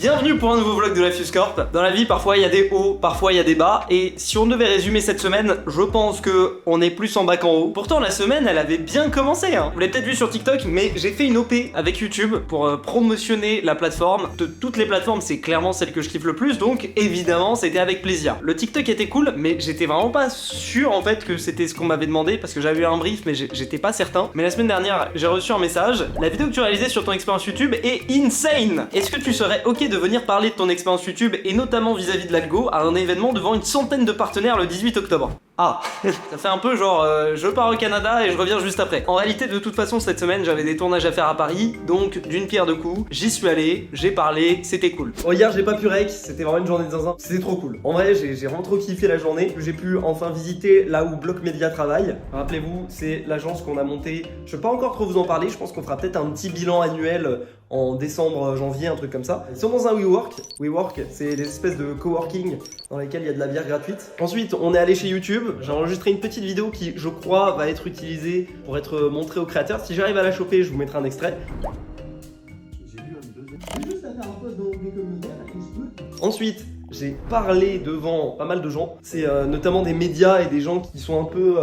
Bienvenue pour un nouveau vlog de la Fuse Corp. Dans la vie, parfois il y a des hauts, parfois il y a des bas. Et si on devait résumer cette semaine, je pense que on est plus en bas qu'en haut. Pourtant la semaine, elle avait bien commencé. Vous l'avez peut-être vu sur TikTok, mais j'ai fait une OP avec YouTube pour promotionner la plateforme. De toutes les plateformes, c'est clairement celle que je kiffe le plus. Donc évidemment, c'était avec plaisir. Le TikTok était cool, mais j'étais vraiment pas sûr en fait que c'était ce qu'on m'avait demandé parce que j'avais eu un brief, mais j'étais pas certain. Mais la semaine dernière, j'ai reçu un message. La vidéo que tu réalisais sur ton expérience YouTube est insane. Est-ce que tu serais ok de venir parler de ton expérience YouTube et notamment vis-à-vis de l'algo à un événement devant une centaine de partenaires le 18 octobre? Ah, ça fait un peu genre je pars au Canada et je reviens juste après. En réalité, de toute façon, cette semaine, j'avais des tournages à faire à Paris, donc d'une pierre deux coups, j'y suis allé, j'ai parlé, c'était cool. Oh, hier, j'ai pas pu rec, c'était vraiment une journée de zinzin, c'était trop cool. En vrai, j'ai vraiment trop kiffé la journée. J'ai pu enfin visiter là où Block Media travaille. Rappelez-vous, c'est l'agence qu'on a montée. Je peux pas encore trop vous en parler, je pense qu'on fera peut-être un petit bilan annuel en décembre, janvier, un truc comme ça. Ils sont dans un WeWork. WeWork, c'est des espèces de coworking dans lesquels il y a de la bière gratuite. Ensuite, on est allé chez YouTube. J'ai enregistré une petite vidéo qui, je crois, va être utilisée pour être montrée aux créateurs. Si j'arrive à la choper, je vous mettrai un extrait. J'ai lu un deuxième. Je vais juste faire un post dans l'onglet communautaire. Ensuite, j'ai parlé devant pas mal de gens. C'est notamment des médias et des gens qui sont un peu...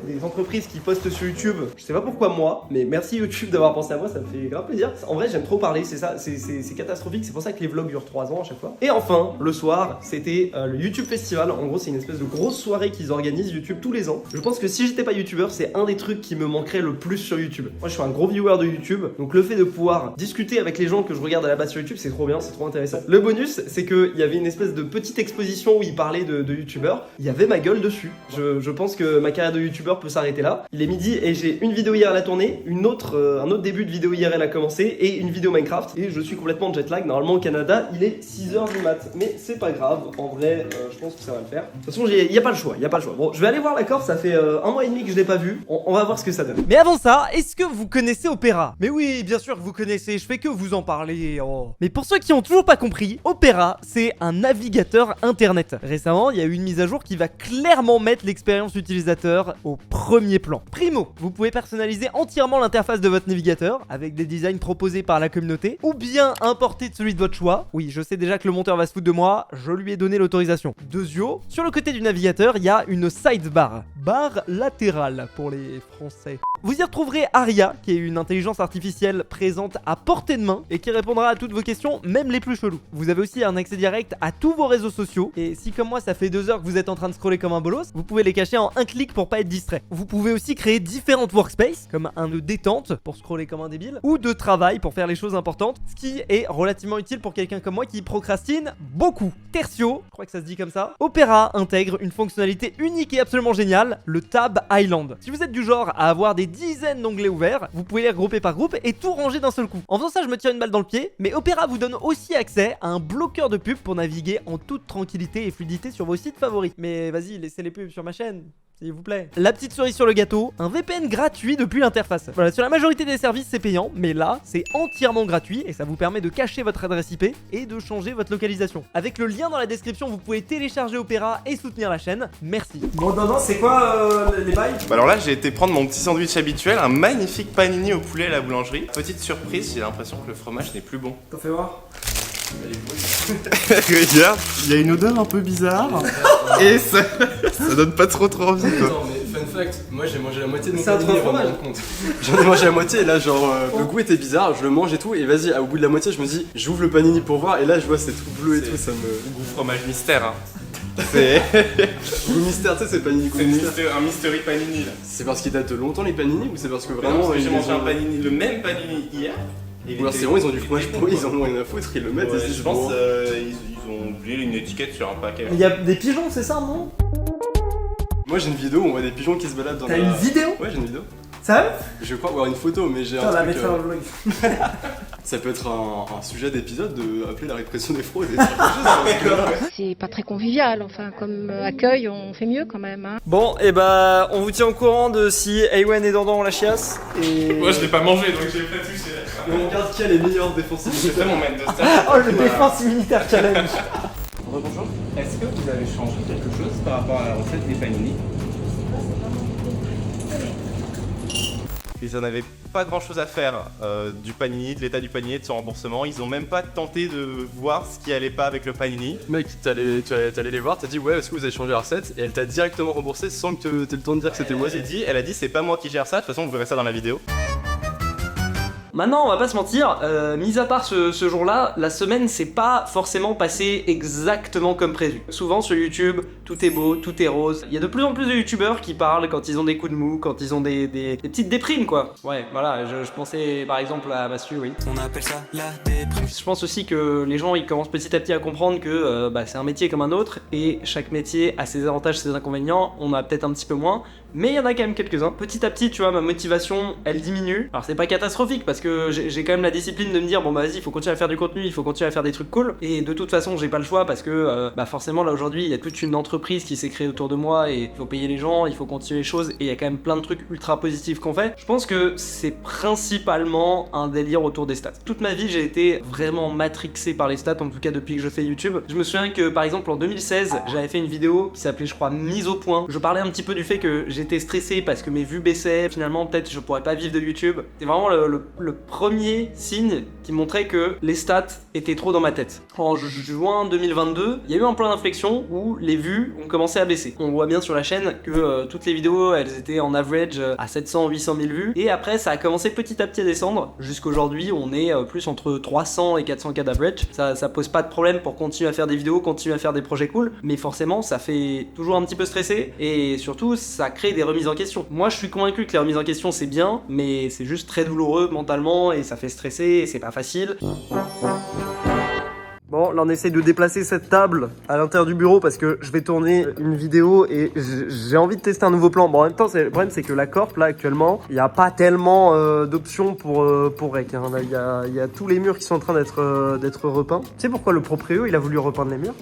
des entreprises qui postent sur YouTube. Je sais pas pourquoi moi, mais merci YouTube d'avoir pensé à moi, ça me fait grave plaisir. En vrai, j'aime trop parler, c'est ça, c'est catastrophique. C'est pour ça que les vlogs durent 3 ans à chaque fois. Et enfin, le soir, c'était le YouTube Festival. En gros, c'est une espèce de grosse soirée qu'ils organisent YouTube tous les ans. Je pense que si j'étais pas YouTubeur, c'est un des trucs qui me manquerait le plus sur YouTube. Moi, je suis un gros viewer de YouTube. Donc le fait de pouvoir discuter avec les gens que je regarde à la base sur YouTube, c'est trop bien, c'est trop intéressant. Le bonus, c'est qu'il y avait une espèce de petite exposition où il parlait de youtubeurs. Il y avait ma gueule dessus. Je pense que ma carrière de youtubeur peut s'arrêter là. Il est midi et j'ai une vidéo IRL à tourner, un autre début de vidéo IRL a commencé et une vidéo Minecraft. Et je suis complètement jet lag. Normalement au Canada, il est 6h du mat. Mais c'est pas grave. En vrai, je pense que ça va le faire. De toute façon, il n'y a pas le choix. Il n'y a pas le choix. Bon, je vais aller voir la Corp. Ça fait 1 mois et demi que je l'ai pas vu. On va voir ce que ça donne. Mais avant ça, est-ce que vous connaissez Opera? Mais oui, bien sûr que vous connaissez, je fais que vous en parler. Oh. Mais pour ceux qui ont toujours pas compris, Opera, c'est un navigateur internet. Récemment, il y a eu une mise à jour qui va clairement mettre l'expérience utilisateur au premier plan. Primo, vous pouvez personnaliser entièrement l'interface de votre navigateur avec des designs proposés par la communauté ou bien importer de celui de votre choix. Oui, je sais déjà que le monteur va se foutre de moi, je lui ai donné l'autorisation. Deuxio, sur le côté du navigateur, il y a une sidebar, barre latérale pour les français. Vous y retrouverez Aria, qui est une intelligence artificielle présente à portée de main et qui répondra à toutes vos questions, même les plus chelous. Vous avez aussi un accès direct à tous vos réseaux sociaux et si comme moi ça fait 2 heures que vous êtes en train de scroller comme un bolos, vous pouvez les cacher en un clic pour pas être distrait. Vous pouvez aussi créer différentes workspaces comme un de détente pour scroller comme un débile ou de travail pour faire les choses importantes, ce qui est relativement utile pour quelqu'un comme moi qui procrastine beaucoup. Tertio, je crois que ça se dit comme ça, Opera intègre une fonctionnalité unique et absolument géniale, le Tab Island. Si vous êtes du genre à avoir des dizaines d'onglets ouverts, vous pouvez les regrouper par groupe et tout ranger d'un seul coup. En faisant ça, je me tire une balle dans le pied, mais Opera vous donne aussi accès à un bloqueur de pub pour naviguer en toute tranquillité et fluidité sur vos sites favoris. Mais vas-y, laissez les pubs sur ma chaîne, s'il vous plaît. La petite cerise sur le gâteau, un VPN gratuit depuis l'interface. Voilà, sur la majorité des services, c'est payant, mais là, c'est entièrement gratuit et ça vous permet de cacher votre adresse IP et de changer votre localisation. Avec le lien dans la description, vous pouvez télécharger Opera et soutenir la chaîne. Merci. Bon, non, c'est quoi les bails? Bah alors là, j'ai été prendre mon petit sandwich habituel, un magnifique panini au poulet à la boulangerie. Petite surprise, j'ai l'impression que le fromage n'est plus bon. T'en fais voir. Regarde, il y a une odeur un peu bizarre et ça donne pas trop envie quoi. Attends, mais fun fact, moi j'ai mangé la moitié de mon C'est un panini trop avant de me rendre compte. J'en ai mangé la moitié et là genre le goût était bizarre, je le mange et tout et vas-y au bout de la moitié je me dis j'ouvre le panini pour voir et là je vois c'est tout bleu et tout, ça me... Goût fromage mystère hein. C'est Goût mystère, tu sais c'est panini goût mystère. un mystery panini là. C'est parce qu'ils datent de longtemps les panini ou c'est parce que vraiment... Parce que j'ai mangé un panini, le même panini hier. Ou alors c'est bon, ils ont du fromage pourri, ils en ont rien à foutre, ils le mettent et je pense ils ont oublié une étiquette sur un paquet. Il y a des pigeons, c'est ça, non? Moi j'ai une vidéo où on voit des pigeons qui se baladent dans la... T'as une vidéo? Ouais j'ai une vidéo. Sérieux? Je crois avoir une photo mais j'ai Putain, un la truc... mettre dans le vlog. Ça peut être un sujet d'épisode de appeler la répression des fraudes et des choses. C'est pas très convivial, enfin comme accueil on fait mieux quand même hein. Bon, et bah, on vous tient au courant de si Ewen et Dandan ont la chiasse. Et... Moi je l'ai pas mangé donc j'ai pas touché. Et on regarde qui a les meilleurs défensifs. C'est ça mon maître de stage. Oh, le défense militaire challenge. Bonjour. Est-ce que vous avez changé quelque chose par rapport à la recette des panini? Ils en avaient pas grand chose à faire du Panini, de l'état du Panini, de son remboursement. Ils ont même pas tenté de voir ce qui allait pas avec le Panini. Mec, t'allais les voir, t'as dit ouais, est-ce que vous avez changé la recette? Et elle t'a directement remboursé sans que t'aies le temps de dire que c'était moi. Elle a dit c'est pas moi qui gère ça, de toute façon vous verrez ça dans la vidéo. Maintenant, on va pas se mentir, mis à part ce jour-là, la semaine s'est pas forcément passée exactement comme prévu. Souvent sur YouTube, tout est beau, tout est rose. Il y a de plus en plus de youtubeurs qui parlent quand ils ont des coups de mou, quand ils ont des petites déprimes quoi. Ouais, voilà, je pensais par exemple à Massu, oui. On appelle ça la déprime. Je pense aussi que les gens ils commencent petit à petit à comprendre que c'est un métier comme un autre et chaque métier a ses avantages, ses inconvénients. On a peut-être un petit peu moins, mais il y en a quand même quelques-uns. Petit à petit, tu vois, ma motivation elle diminue. Alors c'est pas catastrophique parce que j'ai quand même la discipline de me dire bon bah vas-y, il faut continuer à faire du contenu, il faut continuer à faire des trucs cool. Et de toute façon, j'ai pas le choix parce que forcément là aujourd'hui, il y a toute une entreprise qui s'est créée autour de moi et il faut payer les gens, il faut continuer les choses et il y a quand même plein de trucs ultra positifs qu'on fait. Je pense que c'est principalement un délire autour des stats. Toute ma vie, j'ai été vraiment matrixé par les stats, en tout cas depuis que je fais YouTube. Je me souviens que par exemple en 2016, j'avais fait une vidéo qui s'appelait je crois mise au point. Je parlais un petit peu du fait que j'étais stressé parce que mes vues baissaient, finalement peut-être je pourrais pas vivre de YouTube. C'est vraiment le premier signe qui montrait que les stats étaient trop dans ma tête. En juin 2022, il y a eu un point d'inflexion où les vues ont commencé à baisser. On voit bien sur la chaîne que toutes les vidéos, elles étaient en average à 700-800 000 vues. Et après, ça a commencé petit à petit à descendre. Jusqu'aujourd'hui, on est plus entre 300 et 400 k d'average. Ça pose pas de problème pour continuer à faire des vidéos, continuer à faire des projets cool. Mais forcément, ça fait toujours un petit peu stresser. Et surtout, ça crée des remises en question. Moi, je suis convaincu que les remises en question, c'est bien. Mais c'est juste très douloureux mentalement et ça fait stresser et c'est pas facile. Bon, là on essaye de déplacer cette table à l'intérieur du bureau parce que je vais tourner une vidéo et j'ai envie de tester un nouveau plan. Bon, en même temps, le problème c'est que la Corp, là actuellement, il n'y a pas tellement d'options pour rec. Hein. Là, il y a tous les murs qui sont en train d'être repeints. Tu sais pourquoi le proprio il a voulu repeindre les murs?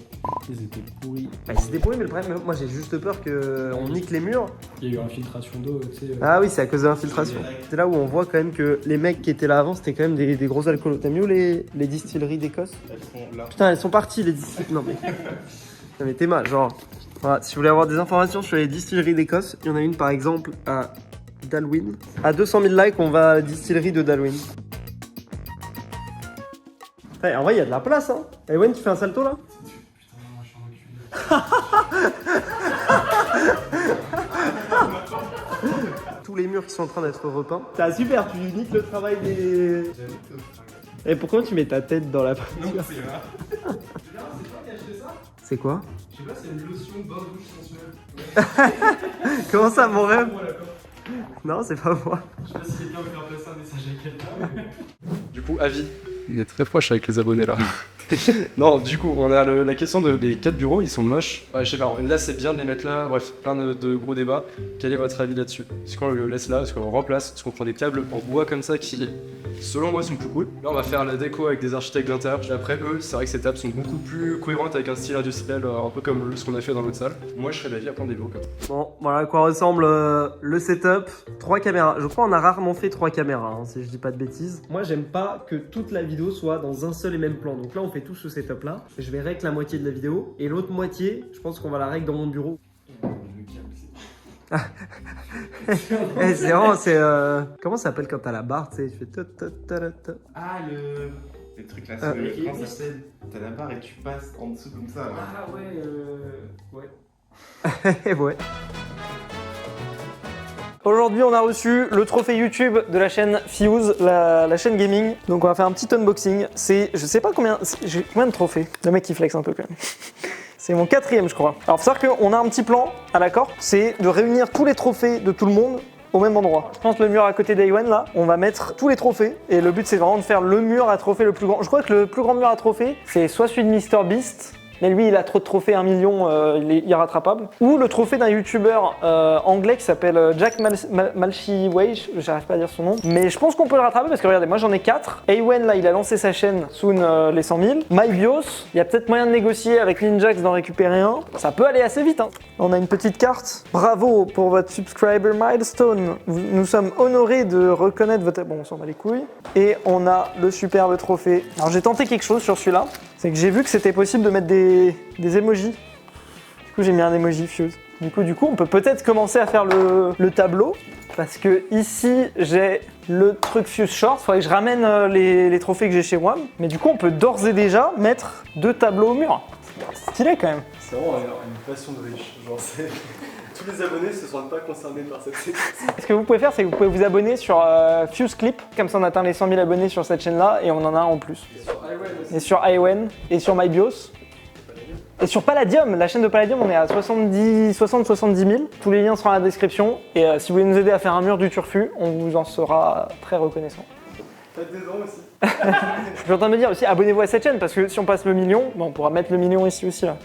Ils étaient pourris. Bah, ils étaient pourris, mais le problème, moi j'ai juste peur qu'on nique les murs. Il y a eu infiltration d'eau, tu sais. Ah oui, c'est à cause de l'infiltration. C'est là où on voit quand même que les mecs qui étaient là avant, c'était quand même des gros alcoolos. T'as mis où les distilleries d'Écosse? Elles sont là. Putain, elles sont parties les distilleries. Non mais t'es mal, genre. Voilà, si vous voulez avoir des informations sur les distilleries d'Écosse, il y en a une par exemple à Dalwyn. À 200 000 likes, on va à la distillerie de Dalwyn. Hey, en vrai, il y a de la place, hein. Ewen, tu fais un salto là? Tous les murs qui sont en train d'être repeints. C'est super, tu niques le travail des... Et pourquoi tu mets ta tête dans la peinture? Non, c'est vrai. C'est quoi? Je sais pas, c'est une lotion bain douche sensuelle. Comment ça, mon rêve? Non, c'est pas moi. Je sais pas si quelqu'un veut faire passer un message à quelqu'un. Du coup, avis. Il est très proche avec les abonnés là. Non, du coup, on a la question des 4 bureaux, ils sont moches. Ouais, je sais pas, là c'est bien de les mettre là, bref, plein de gros débats. Quel est votre avis là-dessus? Est-ce qu'on le laisse là? Est-ce qu'on le remplace? Est-ce qu'on prend des câbles en bois comme ça qui, selon moi, sont plus cool? Là, on va faire la déco avec des architectes d'intérieur. Après, eux, c'est vrai que ces tables sont beaucoup plus cohérentes avec un style industriel, un peu comme ce qu'on a fait dans l'autre salle. Moi, je serais d'avis à prendre des bureaux comme ça. Bon, voilà à quoi ressemble le setup. 3 caméras. Je crois qu'on a rarement fait 3 caméras, hein, si je dis pas de bêtises. Moi, j'aime pas que toute la vidéo soit dans un seul et même plan. Donc là, on fait tout ce setup là. Je vais rec la moitié de la vidéo. Et l'autre moitié, je pense qu'on va la rec dans mon bureau. C'est vraiment, c'est... Comment ça s'appelle quand t'as la barre, tu sais? Tu fais... Ah, le truc là, sur l'écran, ça fait... T'as la barre et tu passes en dessous comme ça. Là. Ah ouais, ouais. Ouais. Aujourd'hui, on a reçu le trophée YouTube de la chaîne Fuse, la chaîne gaming. Donc, on va faire un petit unboxing. C'est, je sais pas combien, j'ai combien de trophées. Le mec qui flex un peu quand même. C'est mon 4e, je crois. Alors, faut savoir qu'on a un petit plan à la Corp, c'est de réunir tous les trophées de tout le monde au même endroit. Je pense le mur à côté d'Ewen là, on va mettre tous les trophées et le but c'est vraiment de faire le mur à trophée le plus grand. Je crois que le plus grand mur à trophée, c'est soit celui de MrBeast. Mais lui, il a trop de trophées, 1 million, il est irrattrapable. Ou le trophée d'un youtubeur anglais qui s'appelle Jack Malchiwage, j'arrive pas à dire son nom. Mais je pense qu'on peut le rattraper parce que regardez, moi j'en ai 4. Ewen, là, il a lancé sa chaîne soon les 100 000. MyBios, il y a peut-être moyen de négocier avec Ninjax d'en récupérer un. Ça peut aller assez vite, hein. On a une petite carte. Bravo pour votre subscriber milestone. Nous sommes honorés de reconnaître votre... Bon, on s'en bat les couilles. Et on a le superbe trophée. Alors j'ai tenté quelque chose sur celui-là. C'est que j'ai vu que c'était possible de mettre des emojis. Du coup, j'ai mis un emoji Fuse. Du coup, on peut peut-être commencer à faire le tableau. Parce que ici, j'ai le truc Fuse Short. Faudrait que je ramène les trophées que j'ai chez WAM. Mais du coup, on peut d'ores et déjà mettre 2 tableaux au mur. C'est stylé quand même. C'est vraiment une passion de riche. Genre, tous les abonnés se sentent pas concernés par cette séquence. Ce que vous pouvez faire, c'est que vous pouvez vous abonner sur Fuse Clip. Comme ça, on atteint les 100 000 abonnés sur cette chaîne-là et on en a un en plus. Et sur iWen et sur MyBios. Et sur Palladium, la chaîne de Palladium, on est à 60-70 000. Tous les liens seront dans la description. Et si vous voulez nous aider à faire un mur du turfu, on vous en sera très reconnaissant. Faites des dons aussi. Je suis en train de me dire aussi, abonnez-vous à cette chaîne parce que si on passe le million, on pourra mettre le million ici aussi là.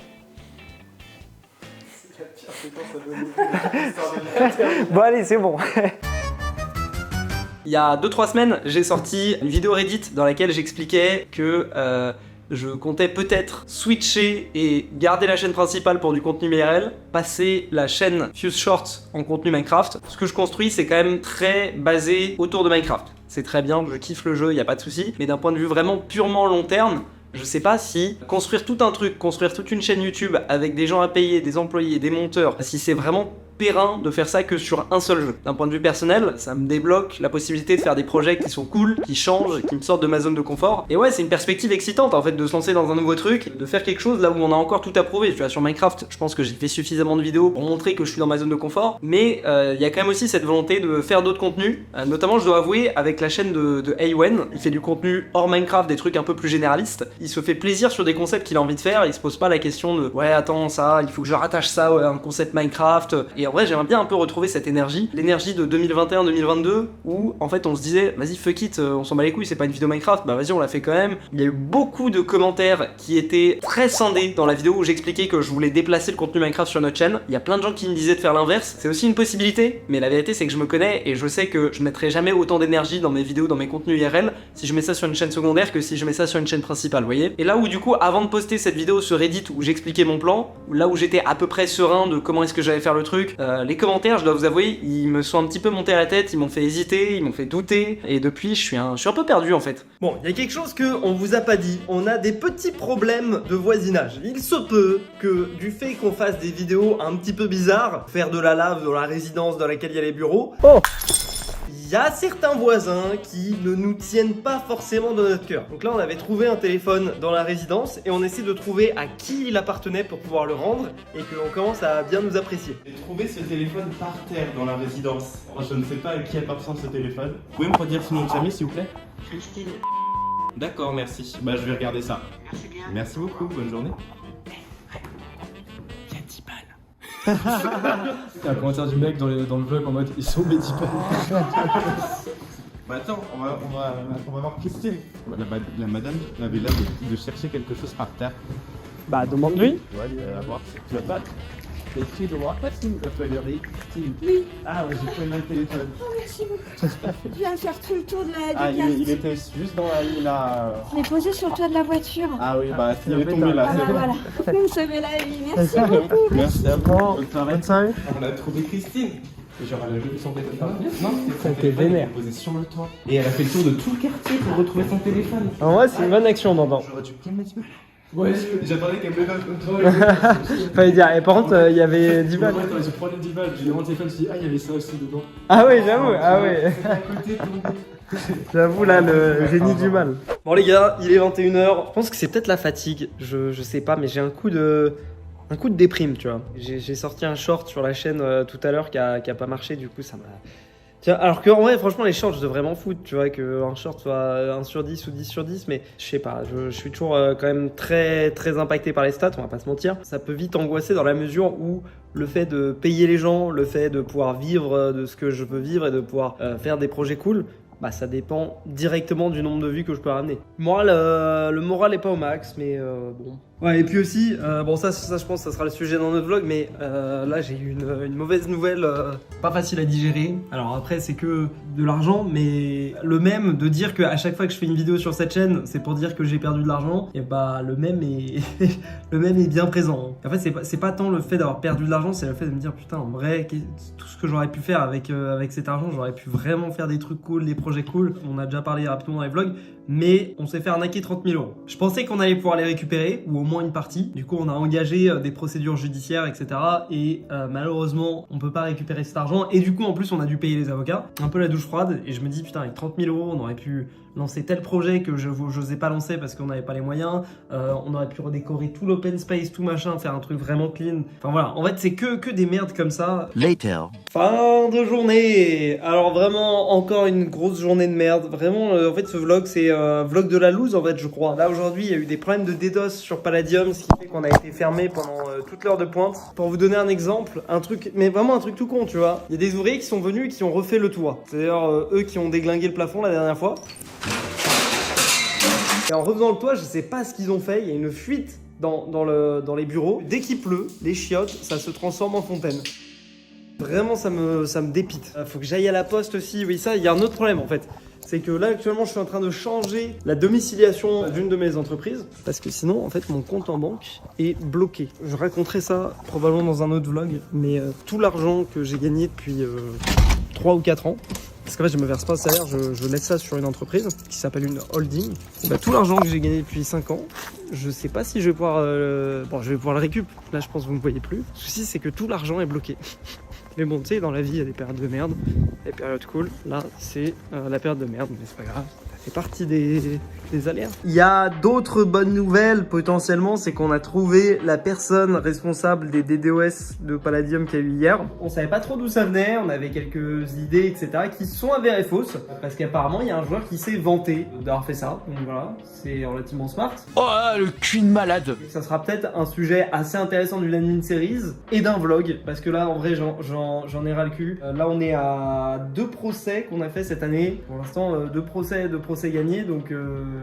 C'est la pire séquence abonnée de l'histoire de Bon allez, c'est bon. Il y a 2-3 semaines, j'ai sorti une vidéo Reddit dans laquelle j'expliquais que je comptais peut-être switcher et garder la chaîne principale pour du contenu IRL, passer la chaîne Fuse Short en contenu Minecraft. Ce que je construis, c'est quand même très basé autour de Minecraft. C'est très bien, je kiffe le jeu, il n'y a pas de souci. Mais d'un point de vue vraiment purement long terme, je sais pas si construire tout un truc, construire toute une chaîne YouTube avec des gens à payer, des employés, des monteurs, si c'est vraiment périn de faire ça que sur un seul jeu. D'un point de vue personnel, ça me débloque la possibilité de faire des projets qui sont cool, qui changent, qui me sortent de ma zone de confort. Et ouais, c'est une perspective excitante en fait de se lancer dans un nouveau truc, de faire quelque chose là où on a encore tout à prouver. Tu vois, sur Minecraft, je pense que j'ai fait suffisamment de vidéos pour montrer que je suis dans ma zone de confort, mais il y a quand même aussi cette volonté de faire d'autres contenus. Notamment, je dois avouer, avec la chaîne de iWen, il fait du contenu hors Minecraft, des trucs un peu plus généralistes. Il se fait plaisir sur des concepts qu'il a envie de faire, il se pose pas la question de ouais, attends, ça, il faut que je rattache ça à un concept Minecraft. Et en vrai, j'aimerais bien un peu retrouver cette énergie, l'énergie de 2021-2022 où en fait on se disait vas-y fuck it, on s'en bat les couilles, c'est pas une vidéo Minecraft, bah vas-y on l'a fait quand même. Il y a eu beaucoup de commentaires qui étaient très scindés dans la vidéo où j'expliquais que je voulais déplacer le contenu Minecraft sur notre chaîne. Il y a plein de gens qui me disaient de faire l'inverse, c'est aussi une possibilité, mais la vérité c'est que je me connais et je sais que je mettrai jamais autant d'énergie dans mes vidéos, dans mes contenus IRL si je mets ça sur une chaîne secondaire que si je mets ça sur une chaîne principale, vous voyez. Et là où du coup avant de poster cette vidéo sur Reddit où j'expliquais mon plan, là où j'étais à peu près serein de comment est-ce que j'allais faire le truc, les commentaires, je dois vous avouer, ils me sont un petit peu montés à la tête, ils m'ont fait hésiter, ils m'ont fait douter, et depuis je suis un peu perdu en fait. Bon, il y a quelque chose qu'on vous a pas dit, on a des petits problèmes de voisinage. Il se peut que du fait qu'on fasse des vidéos un petit peu bizarres, faire de la lave dans la résidence dans laquelle il y a les bureaux, il y a certains voisins qui ne nous tiennent pas forcément dans notre cœur. Donc là, on avait trouvé un téléphone dans la résidence et on essaie de trouver à qui il appartenait pour pouvoir le rendre et que l'on commence à bien nous apprécier. J'ai trouvé ce téléphone par terre dans la résidence. Je ne sais pas à qui appartient ce téléphone. Vous pouvez me redire son nom de famille, s'il vous plaît? Christine. D'accord, merci. Bah, je vais regarder ça. Merci bien. Merci beaucoup, bonne journée. Il y a un commentaire du mec dans le vlog en mode ils sont mes 10 balles. Bah attends, on va voir Christine. La madame avait l'air de chercher quelque chose par terre. Bah, demande-lui. Tu vas aller voir. Tu vas pas. T'as écrit de moi Christine. Oui. Ah ouais, j'ai pris le même téléphone. Oh, merci beaucoup. Je viens faire tout le tour de la Ah, quartier. il était juste dans la ligne là. Je l'ai posé sur le toit de la voiture. Ah oui, bah il est tombé là. Ah C'est bah bon. voilà. Vous me sauvez la vie. Merci beaucoup. Merci à vous. Bonne soirée. On a trouvé Christine. Et genre, elle a joué son téléphone. Non, T'es vénère. posé sur le toit. Et elle a fait le tour de tout le quartier pour retrouver son téléphone. En vrai, c'est une bonne action, Dandan. J'aurais dû calmer un petit peu. Ouais, J'attendais qu'elle me donne contrôle. Fallait dire, et par contre, il y avait 10 balles. J'ai pris les 10 balles, j'ai demandé le téléphone, je me suis dit ah, il y avait ça aussi dedans. Ah ouais, j'avoue, ah ouais. J'avoue là, le génie du mal. Bon les gars, il est 21h. Je pense que c'est peut-être la fatigue. Je sais pas, mais j'ai un coup de déprime, tu vois. J'ai sorti un short sur la chaîne tout à l'heure qui a pas marché, du coup ça m'a... Tiens, alors que en vrai, franchement, les shorts, je devrais m'en foutre, tu vois, qu'un short soit 1 sur 10 ou 10 sur 10, mais je sais pas, je suis toujours quand même très impacté par les stats, on va pas se mentir. Ça peut vite angoisser dans la mesure où le fait de payer les gens, le fait de pouvoir vivre de ce que je veux vivre et de pouvoir faire des projets cool, bah ça dépend directement du nombre de vues que je peux ramener. Moi, le moral est pas au max, mais bon. Ouais, et puis aussi, bon ça je pense que ça sera le sujet dans notre vlog, mais là j'ai eu une mauvaise nouvelle, pas facile à digérer. Alors après c'est que de l'argent, mais le même de dire qu'à chaque fois que je fais une vidéo sur cette chaîne, c'est pour dire que j'ai perdu de l'argent, et bah le même est le même est bien présent. En fait c'est pas tant le fait d'avoir perdu de l'argent, c'est le fait de me dire putain en vrai tout ce que j'aurais pu faire avec cet argent, j'aurais pu vraiment faire des trucs cool, des projets cool. On a déjà parlé rapidement dans les vlogs, mais on s'est fait arnaquer 30 000 €. Je pensais qu'on allait pouvoir les récupérer, ou au moins moins une partie. Du coup, on a engagé des procédures judiciaires, etc. Et malheureusement, on peut pas récupérer cet argent. Et du coup, en plus, on a dû payer les avocats. Un peu la douche froide. Et je me dis, putain, avec 30 000 €, on aurait pu lancer tel projet que je n'osais pas lancer parce qu'on n'avait pas les moyens. On aurait pu redécorer tout l'open space, tout machin, faire un truc vraiment clean. Enfin voilà, en fait, c'est que des merdes comme ça. Later. Fin de journée. Alors vraiment, encore une grosse journée de merde. Vraiment, en fait, ce vlog, c'est vlog de la loose, en fait, je crois. Là, aujourd'hui, il y a eu des problèmes de DDoS sur Palladium, ce qui fait qu'on a été fermé pendant toute l'heure de pointe. Pour vous donner un exemple, un truc, mais vraiment un truc tout con, tu vois. Il y a des ouvriers qui sont venus et qui ont refait le toit. C'est d'ailleurs eux qui ont déglingué le plafond la dernière fois. Et en refaisant le toit, je sais pas ce qu'ils ont fait, il y a une fuite dans les bureaux. Dès qu'il pleut, les chiottes, ça se transforme en fontaine. Vraiment, ça me dépite. Faut que j'aille à la poste aussi. Oui, ça, il y a un autre problème en fait. C'est que là, actuellement, je suis en train de changer la domiciliation d'une de mes entreprises. Parce que sinon, en fait, mon compte en banque est bloqué. Je raconterai ça probablement dans un autre vlog. Mais tout l'argent que j'ai gagné depuis 3 ou 4 ans, parce qu'en fait, je me verse pas un salaire, je laisse ça sur une entreprise qui s'appelle une holding. Et bah, tout l'argent que j'ai gagné depuis 5 ans, je sais pas si je vais pouvoir je vais pouvoir le récup. Là, je pense que vous me voyez plus. Le souci, c'est que tout l'argent est bloqué. Mais bon, tu sais, dans la vie, il y a des périodes de merde, des périodes cool. Là, c'est la période de merde, mais c'est pas grave. Ça fait partie des aléas. Il y a d'autres bonnes nouvelles, potentiellement, c'est qu'on a trouvé la personne responsable des DDoS de Palladium qu'il y a eu hier. On savait pas trop d'où ça venait, on avait quelques idées, etc., qui se sont avérées fausses. Parce qu'apparemment, il y a un joueur qui s'est vanté d'avoir fait ça. Donc voilà, c'est relativement smart. Oh, le cul de malade. Ça sera peut-être un sujet assez intéressant d'une admin series et d'un vlog. Parce que là, en vrai, j'en ai ras le cul. Là, on est à 2 procès qu'on a fait cette année. Pour l'instant, 2 procès gagnés. Donc,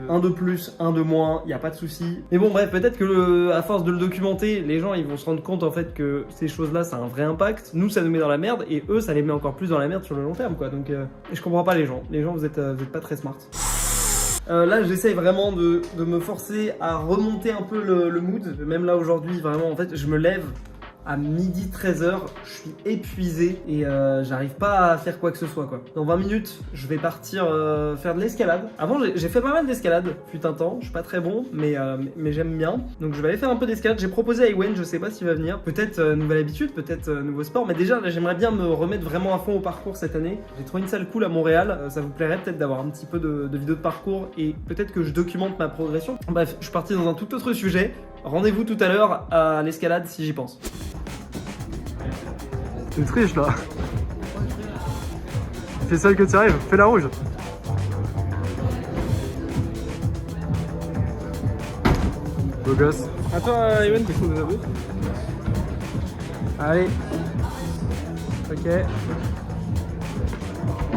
un de plus, un de moins, il n'y a pas de souci. Mais bon, bref, peut-être que à force de le documenter, les gens, ils vont se rendre compte en fait que ces choses-là, ça a un vrai impact. Nous, ça nous met dans la merde et eux, ça les met encore plus dans la merde sur le long terme, quoi. Donc, je comprends pas les gens. Les gens, vous êtes pas très smart. Là, j'essaye vraiment de me forcer à remonter un peu le mood. Même là, aujourd'hui, vraiment, en fait, je me lève à midi 13h, je suis épuisé et j'arrive pas à faire quoi que ce soit, quoi. Dans 20 minutes, je vais partir faire de l'escalade. Avant, j'ai fait pas mal d'escalade, fut un temps. Je suis pas très bon, mais j'aime bien. Donc je vais aller faire un peu d'escalade. J'ai proposé à Ewen, je sais pas s'il va venir. Peut-être nouvelle habitude, peut-être nouveau sport. Mais déjà, là, j'aimerais bien me remettre vraiment à fond au parcours cette année. J'ai trouvé une salle cool à Montréal. Ça vous plairait peut-être d'avoir un petit peu de vidéos de parcours et peut-être que je documente ma progression. Bref, je suis parti dans un tout autre sujet. Rendez-vous tout à l'heure à l'escalade si j'y pense. Tu triches là. Fais celle que tu arrives, fais la rouge. Beau gosse. Attends, Ewen, t'es cool de avouer. Allez. Ok.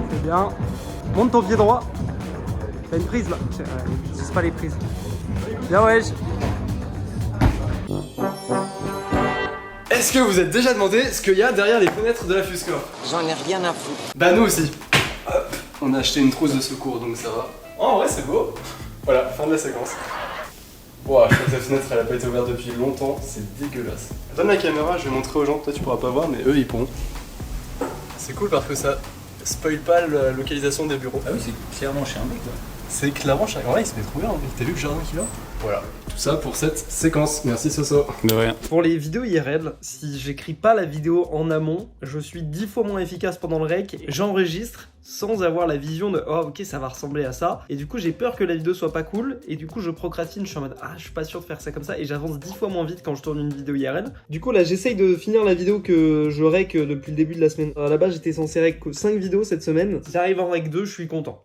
C'est bien. Monte ton pied droit. T'as une prise là. C'est pas les prises. Bien, wesh. Est-ce que vous êtes déjà demandé ce qu'il y a derrière les fenêtres de la Fuscor? J'en ai rien à foutre. Bah nous aussi. Hop, on a acheté une trousse de secours donc ça va. Oh en vrai c'est beau. Voilà, fin de la séquence. Wow, je crois que la fenêtre elle a pas été ouverte depuis longtemps, c'est dégueulasse. Donne la caméra, je vais montrer aux gens, toi tu pourras pas voir mais eux ils pourront. C'est cool parce que ça spoil pas la localisation des bureaux. Ah oui, c'est clairement chez un mec là. C'est clairement chaque. Ouais, il se met trop bien, t'as vu le jardin qu'il a? Voilà, tout ça pour cette séquence. Merci Soso. De rien. Pour les vidéos IRL, si j'écris pas la vidéo en amont, je suis 10 fois moins efficace pendant le rec. J'enregistre sans avoir la vision de oh ok ça va ressembler à ça. Et du coup j'ai peur que la vidéo soit pas cool. Et du coup je procrastine, je suis en mode ah je suis pas sûr de faire ça comme ça. Et j'avance 10 fois moins vite quand je tourne une vidéo IRL. Du coup là j'essaye de finir la vidéo que je rec depuis le début de la semaine. À la base j'étais censé rec que 5 vidéos cette semaine. Si j'arrive en rec 2, je suis content.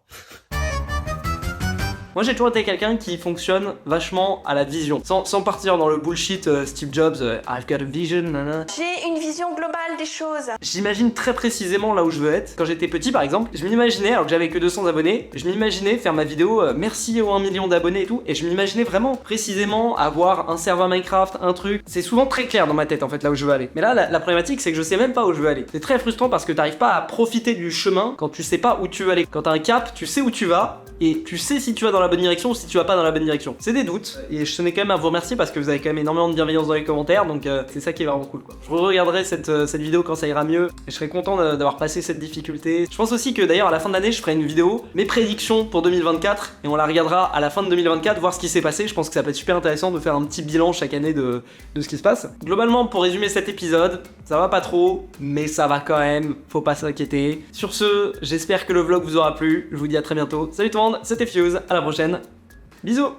Moi j'ai toujours été quelqu'un qui fonctionne vachement à la vision, sans partir dans le bullshit Steve Jobs, I've got a vision, nanana. J'ai une vision globale des choses. J'imagine très précisément là où je veux être. Quand j'étais petit par exemple, je m'imaginais, alors que j'avais que 200 abonnés, je m'imaginais faire ma vidéo merci aux 1 million d'abonnés et tout, et je m'imaginais vraiment précisément avoir un serveur Minecraft, un truc. C'est souvent très clair dans ma tête en fait là où je veux aller. Mais là la problématique c'est que je sais même pas où je veux aller. C'est très frustrant parce que t'arrives pas à profiter du chemin quand tu sais pas où tu veux aller. Quand t'as un cap, tu sais où tu vas, et tu sais si tu vas dans la bonne direction ou si tu vas pas dans la bonne direction. C'est des doutes, et je tenais quand même à vous remercier parce que vous avez quand même énormément de bienveillance dans les commentaires, donc c'est ça qui est vraiment cool quoi. Je regarderai cette vidéo quand ça ira mieux, et je serai content d'avoir passé cette difficulté. Je pense aussi que d'ailleurs à la fin de l'année, je ferai une vidéo, mes prédictions pour 2024, et on la regardera à la fin de 2024, voir ce qui s'est passé. Je pense que ça peut être super intéressant de faire un petit bilan chaque année de ce qui se passe. Globalement, pour résumer cet épisode, ça va pas trop, mais ça va quand même, faut pas s'inquiéter. Sur ce, j'espère que le vlog vous aura plu, je vous dis à très bientôt. Salut tout le monde, c'était Fuse, à la prochaine, bisous.